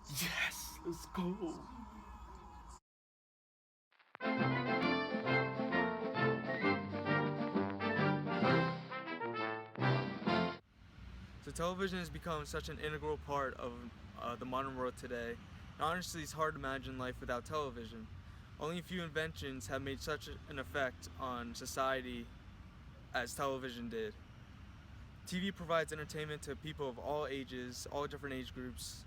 Yes, let's go. So television has become such an integral part of the modern world today. And honestly, it's hard to imagine life without television. Only a few inventions have made such an effect on society as television did. TV provides entertainment to people of all ages, all different age groups,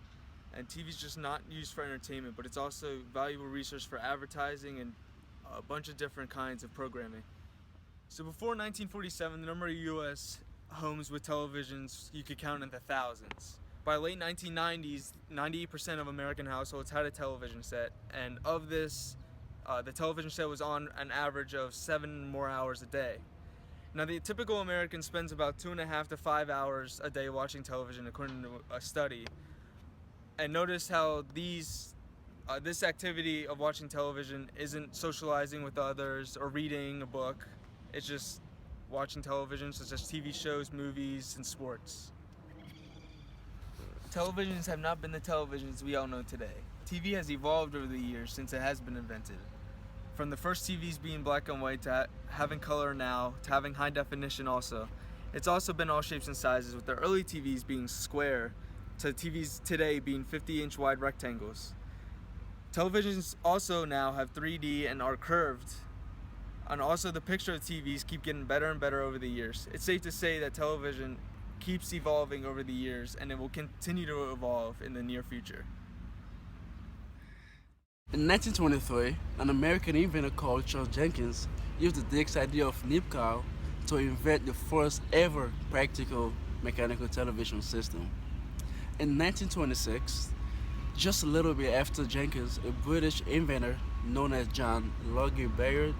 and TV is just not used for entertainment, but it's also valuable resource for advertising and a bunch of different kinds of programming. So before 1947, the number of U.S. homes with televisions you could count in the thousands. By late 1990s, 98% of American households had a television set, and of this, the television set was on an average of 7 more hours a day. Now, the typical American spends about 2.5 to 5 hours a day watching television, according to a study. And notice how this activity of watching television isn't socializing with others or reading a book. It's just watching television, such as TV shows, movies, and sports. Televisions have not been the televisions we all know today. TV has evolved over the years since it has been invented. From the first TVs being black and white to having color now, to having high definition also. It's also been all shapes and sizes, with the early TVs being square to TVs today being 50-inch wide rectangles. Televisions also now have 3D and are curved. And also the picture of TVs keep getting better and better over the years. It's safe to say that television keeps evolving over the years, and it will continue to evolve in the near future. In 1923, an American inventor called Charles Jenkins used the Dick's idea of Nabieu to invent the first ever practical mechanical television system. In 1926, just a little bit after Jenkins, a British inventor known as John Logie Baird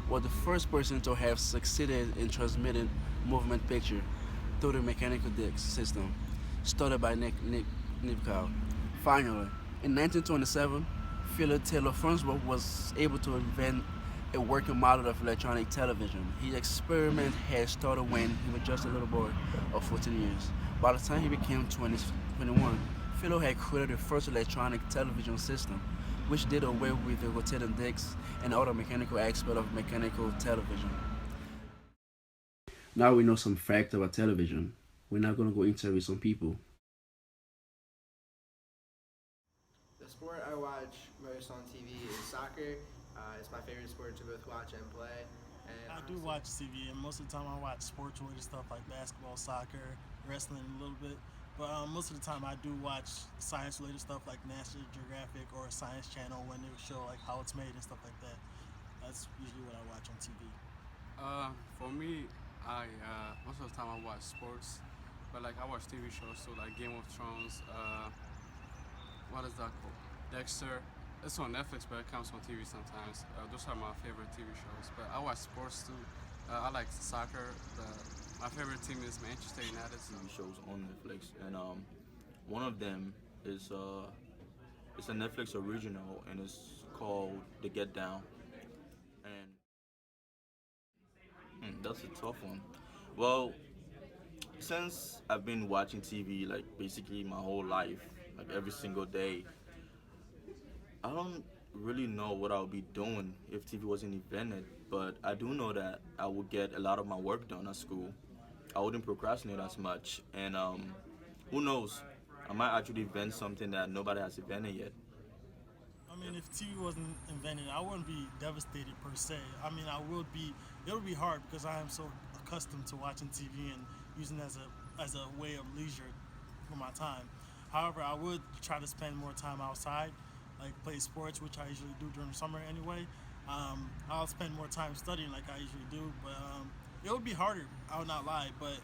was the first person to have succeeded in transmitting movement picture through the mechanical disc system, started by Nabieu. Finally, in 1927, Philip Taylor Farnsworth was able to invent a working model of electronic television. His experiment had started when he was just a little boy of 14 years. By the time he became 21, Philo had created the first electronic television system, which did away with the rotating discs and other mechanical aspects of mechanical television. Now we know some facts about television. We're now going to go interview some people. The sport I watch most on TV is soccer. It's my favorite sport to both watch and play. And I do watch TV, and most of the time I watch sports-related stuff like basketball, soccer, wrestling a little bit. But most of the time I do watch science-related stuff like National Geographic or Science Channel when they show like how it's made and stuff like that. That's usually what I watch on TV. For me, I most of the time I watch sports, but like I watch TV shows too, like Game of Thrones. What is that called? Dexter. It's on Netflix, but it comes on TV sometimes. Those are my favorite TV shows. But I watch sports too. I like soccer. My favorite team is Manchester United. TV shows on Netflix, and one of them is it's a Netflix original, and it's called The Get Down, and that's a tough one. Well, since I've been watching TV like basically my whole life, like every single day, I don't really know what I would be doing if TV wasn't invented, but I do know that I would get a lot of my work done at school. I wouldn't procrastinate as much, and who knows? I might actually invent something that nobody has invented yet. I mean, if TV wasn't invented, I wouldn't be devastated per se. I mean, I would be. It would be hard because I am so accustomed to watching TV and using it as a way of leisure for my time. However, I would try to spend more time outside, like play sports, which I usually do during the summer anyway. I'll spend more time studying like I usually do, but it would be harder. I would not lie, but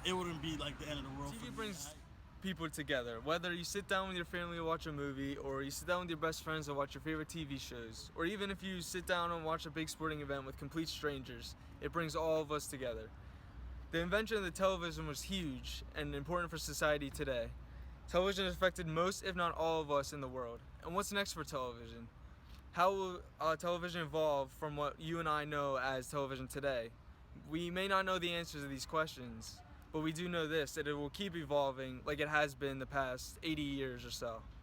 it wouldn't be like the end of the world. TV for me. brings people together. Whether you sit down with your family to watch a movie, or you sit down with your best friends to watch your favorite TV shows, or even if you sit down and watch a big sporting event with complete strangers, it brings all of us together. The invention of the television was huge and important for society today. Television has affected most, if not all, of us in the world. And what's next for television? How will television evolve from what you and I know as television today? We may not know the answers to these questions, but we do know this, that it will keep evolving like it has been the past 80 years or so.